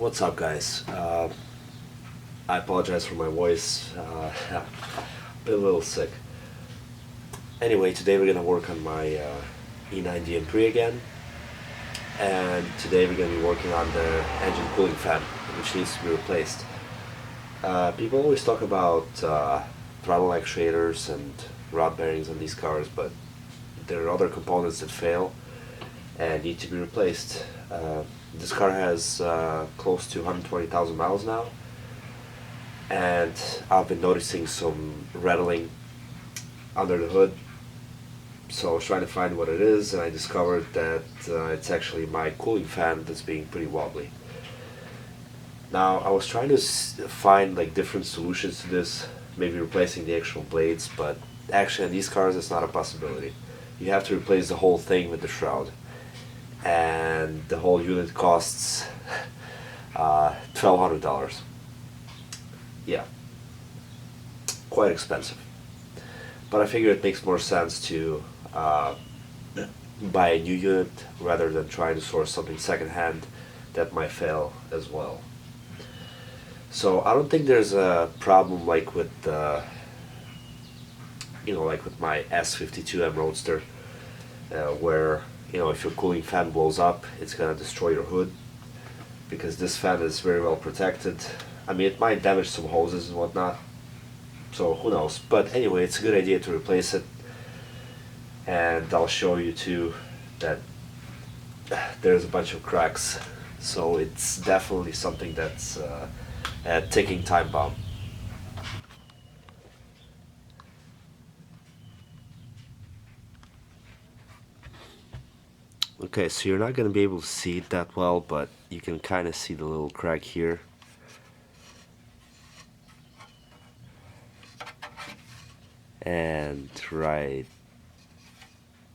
What's up, guys? I apologize for my voice. Been a little sick. Anyway, today we're gonna work on my E90 M3 again, and today we're gonna be working on the engine cooling fan, which needs to be replaced. People always talk about throttle actuators and rod bearings on these cars, but there are other components that fail and need to be replaced. This car has close to 120,000 miles now, and I've been noticing some rattling under the hood. So I was trying to find what it is, and I discovered that it's actually my cooling fan that's being pretty wobbly. Now I was trying to find like different solutions to this, maybe replacing the actual blades, but actually on these cars it's not a possibility. You have to replace the whole thing with the shroud, and the whole unit costs $1,200. Yeah, quite expensive. But I figure it makes more sense to buy a new unit rather than trying to source something secondhand that might fail as well. So I don't think there's a problem like with like with my S52M Roadster, where if your cooling fan blows up, it's gonna destroy your hood, because this fan is very well protected. I mean, it might damage some hoses and whatnot, so who knows. But anyway, it's a good idea to replace it, and I'll show you too that there's a bunch of cracks, so it's definitely something that's a ticking time bomb. Okay, so you're not going to be able to see it that well, but you can kind of see the little crack here. And right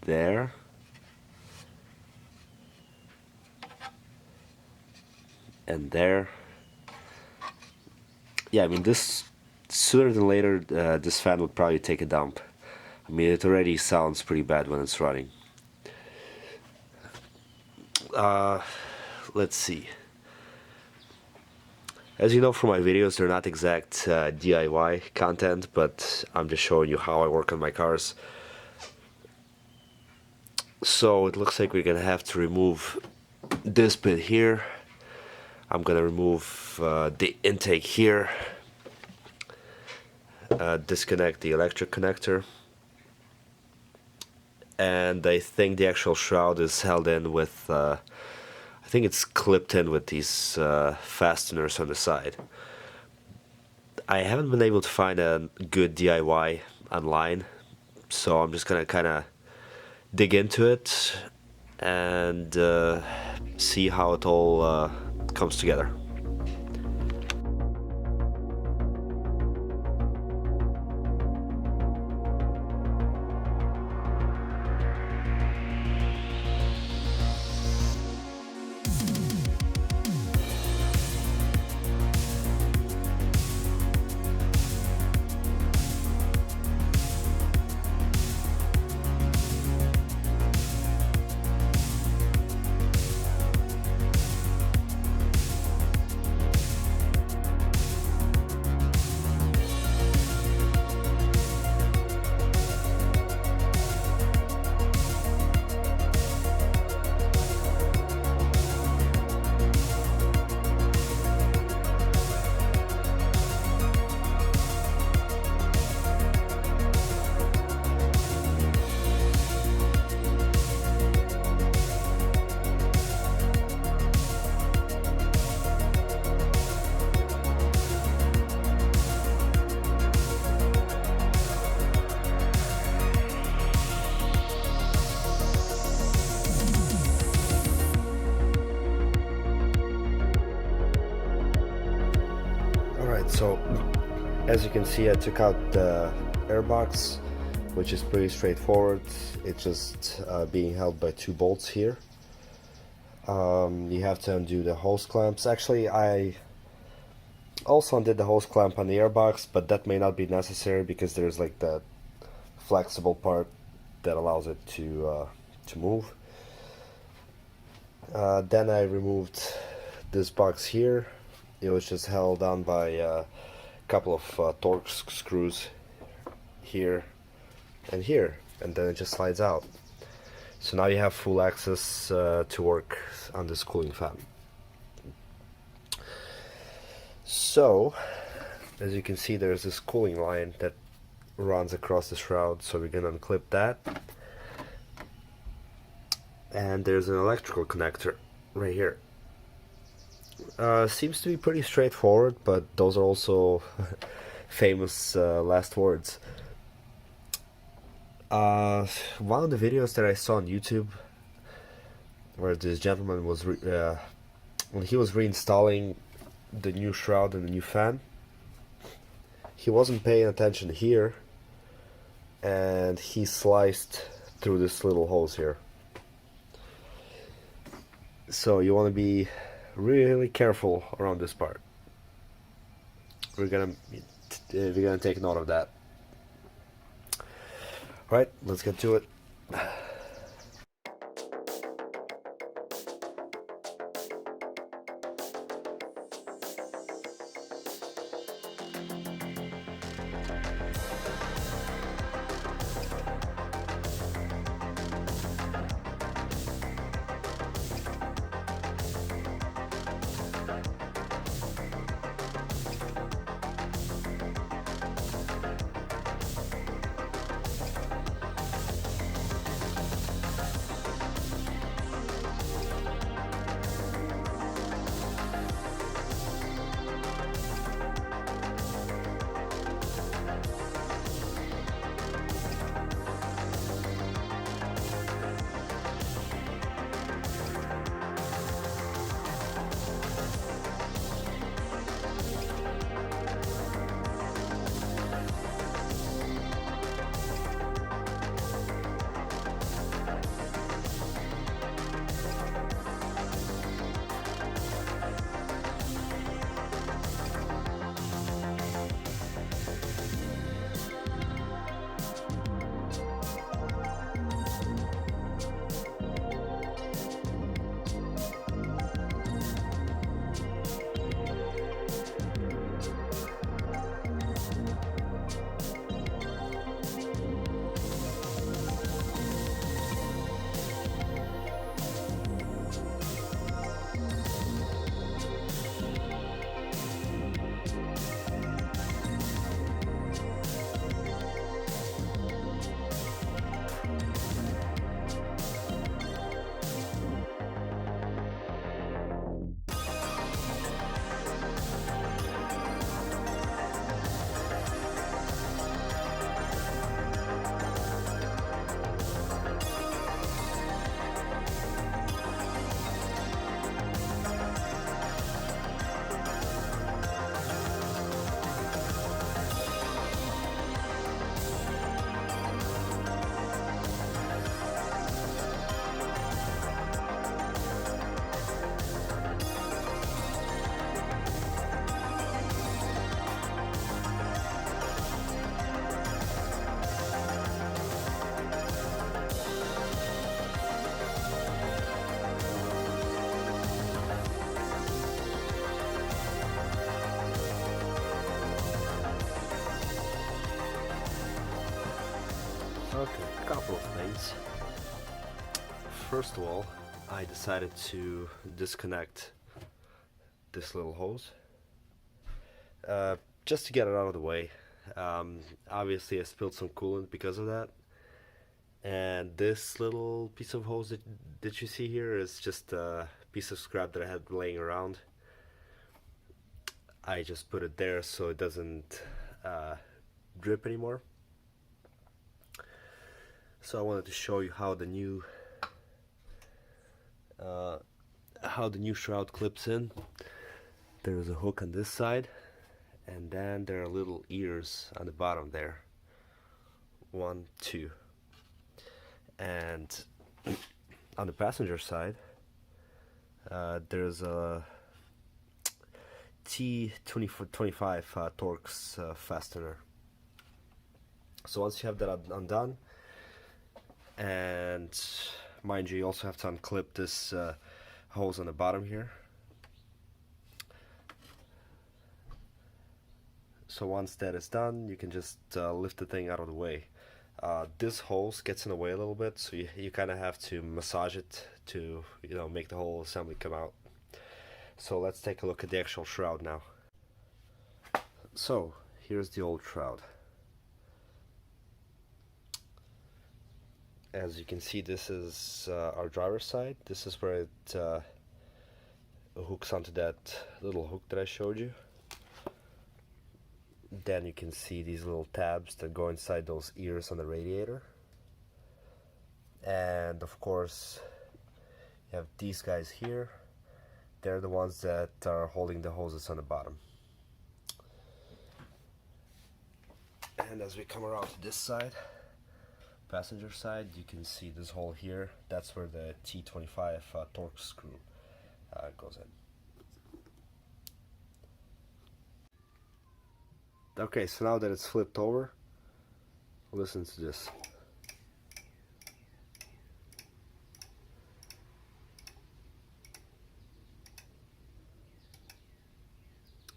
there. And there. Yeah, I mean, this sooner than later, this fan would probably take a dump. I mean, it already sounds pretty bad when it's running. Let's see. As you know from my videos, they're not exact DIY content, but I'm just showing you how I work on my cars. So it looks like we're gonna have to remove this bit here. I'm gonna remove the intake here, disconnect the electric connector, and I think the actual shroud is held in with I think it's clipped in with these fasteners on the side. I haven't been able to find a good DIY online, so I'm just gonna kind of dig into it and see how it all comes together. Alright, so as you can see, I took out the airbox, which is pretty straightforward. It's just being held by two bolts here. You have to undo the hose clamps. Actually, I also undid the hose clamp on the airbox, but that may not be necessary because there's like that flexible part that allows it to move. Then I removed this box here, it was just held on by a couple of torque screws here and here, and then it just slides out. So now you have full access to work on this cooling fan. So, as you can see, there's this cooling line that runs across the shroud, so we're gonna unclip that. And there's an electrical connector right here. Seems to be pretty straightforward, but those are also famous last words. One of the videos that I saw on YouTube, where this gentleman was when he was reinstalling the new shroud and the new fan, he wasn't paying attention here, and he sliced through this little hose here. So you want to be really careful around this part. We're gonna take note of that. All right, let's get to it. Okay, a couple of things. First of all, I decided to disconnect this little hose just to get it out of the way. Obviously I spilled some coolant because of that, and this little piece of hose that you see here is just a piece of scrap that I had laying around. I just put it there so it doesn't drip anymore. So I wanted to show you how the new shroud clips in. There's a hook on this side, and then there are little ears on the bottom there. 1, 2. And on the passenger side, there's a T25 Torx fastener. So once you have that undone, and mind you, you also have to unclip this hose on the bottom here. So once that is done, you can just lift the thing out of the way. This hose gets in the way a little bit, so you kind of have to massage it to, make the whole assembly come out. So let's take a look at the actual shroud now. So here's the old shroud. As you can see, this is our driver's side. This is where it hooks onto that little hook that I showed you. Then you can see these little tabs that go inside those ears on the radiator. And of course, you have these guys here. They're the ones that are holding the hoses on the bottom. And as we come around to this side, passenger side, you can see this hole here. That's where the T25 torque screw goes in. Okay, so now that it's flipped over, listen to this.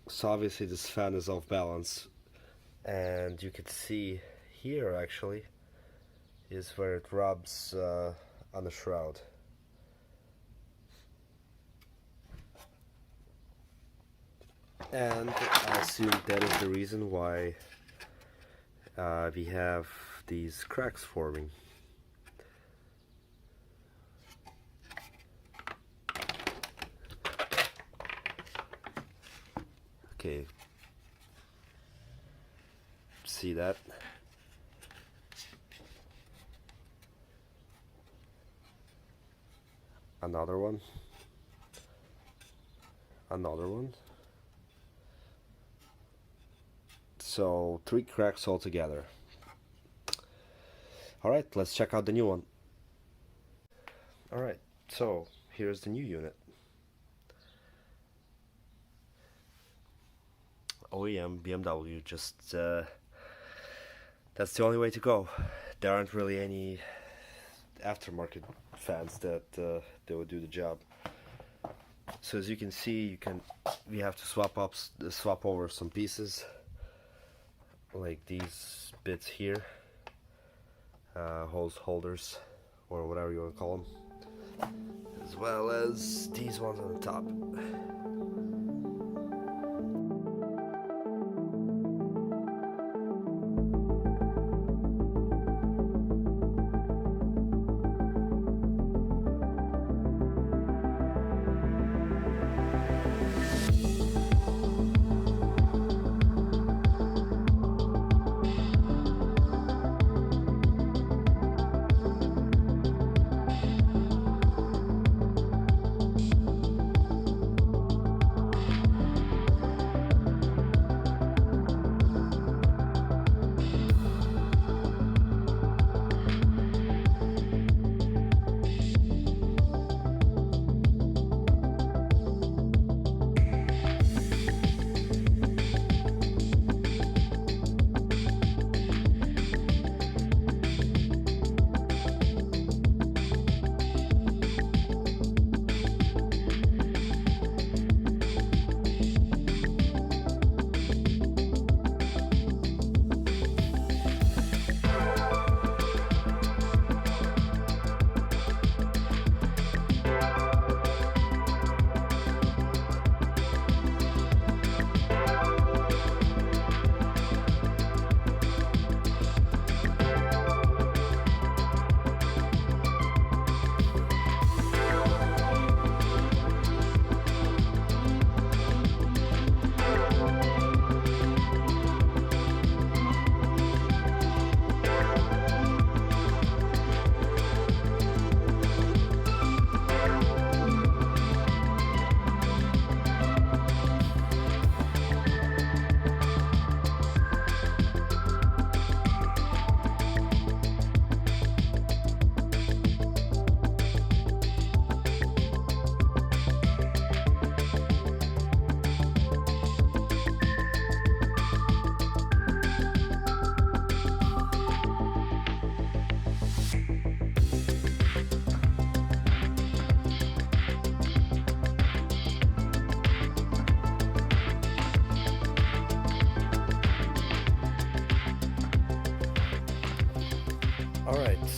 So obviously this fan is off balance, and you can see here actually is where it rubs on the shroud. And I assume that is the reason why we have these cracks forming. Okay, see that? Another one. Another one. So 3 cracks altogether. Alright, let's check out the new one. Alright, so here's the new unit. OEM BMW, just that's the only way to go. There aren't really any aftermarket fans that would do the job. So as you can see, we have to swap over some pieces, like these bits here, hose holders or whatever you want to call them, as well as these ones on the top.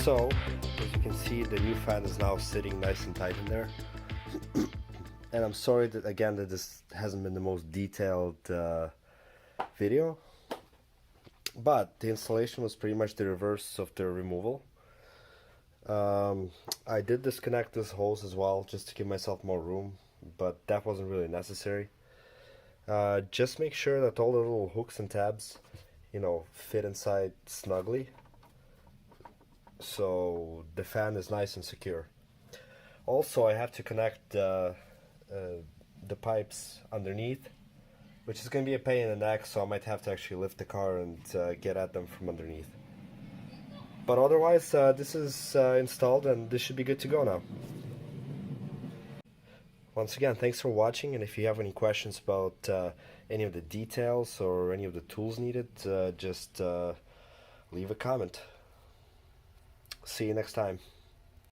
So, as you can see, the new fan is now sitting nice and tight in there. And I'm sorry that again that this hasn't been the most detailed video, but the installation was pretty much the reverse of the removal. I did disconnect this hose as well just to give myself more room, but that wasn't really necessary. Just make sure that all the little hooks and tabs, you know, fit inside snugly, so the fan is nice and secure. Also, I have to connect the pipes underneath, which is going to be a pain in the neck, so I might have to actually lift the car and get at them from underneath. But otherwise, this is installed and this should be good to go now. Once again, thanks for watching, and if you have any questions about any of the details or any of the tools needed, just leave a comment. See you next time.